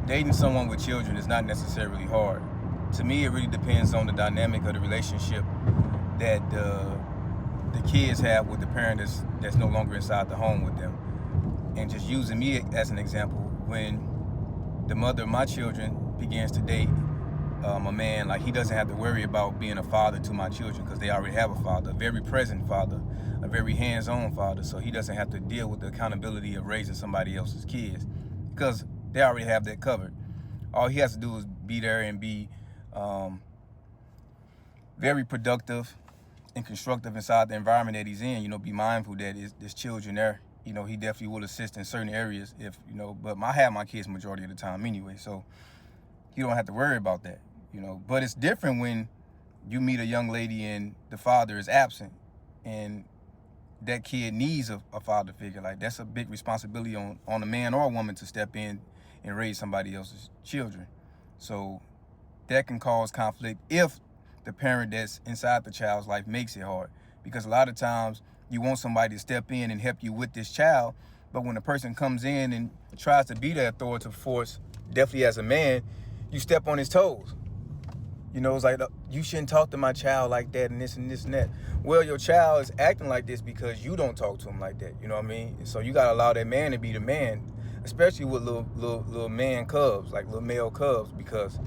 dating someone with children is not necessarily hard. To me, it really depends on the dynamic of the relationship that the kids have with the parent that's no longer inside the home with them. And just using me as an example, when the mother of my children begins to date a man, like, he doesn't have to worry about being a father to my children because they already have a father, a very present father, a very hands-on father. So he doesn't have to deal with the accountability of raising somebody else's kids because they already have that covered. All he has to do is be there and be very productive and constructive inside the environment that he's in. Be mindful that there's children there. He definitely will assist in certain areas but I have my kids majority of the time anyway, so you don't have to worry about that. But it's different when you meet a young lady and the father is absent and that kid needs a father figure. Like, that's a big responsibility on a man or a woman to step in and raise somebody else's children. So that can cause conflict if the parent that's inside the child's life makes it hard, because a lot of times you want somebody to step in and help you with this child, but when a person comes in and tries to be the authoritative force, definitely as a man, you step on his toes. It's like, you shouldn't talk to my child like that and this and this and that. Well, your child is acting like this because you don't talk to him like that. You know what I mean? So you got to allow that man to be the man, especially with little man cubs, like little male cubs, because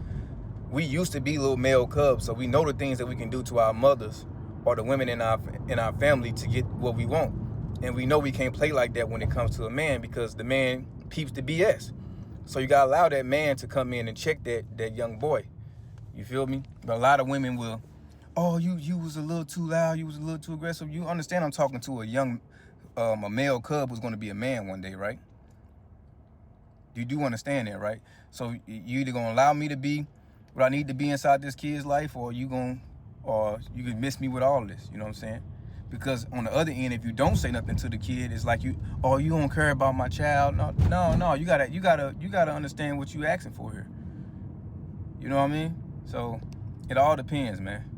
we used to be little male cubs. So we know the things that we can do to our mothers or the women in our family to get what we want. And we know we can't play like that when it comes to a man, because the man peeps the BS. So you got to allow that man to come in and check that young boy. You feel me? But a lot of women will, oh, you was a little too loud, you was a little too aggressive. You understand I'm talking to a male cub who's going to be a man one day, right? You do understand that, right? So you either going to allow me to be what I need to be inside this kid's life, or you can miss me with all of this. You know what I'm saying? Because on the other end, if you don't say nothing to the kid, it's like you don't care about my child. No. You gotta understand what you asking for here. You know what I mean? So it all depends, man.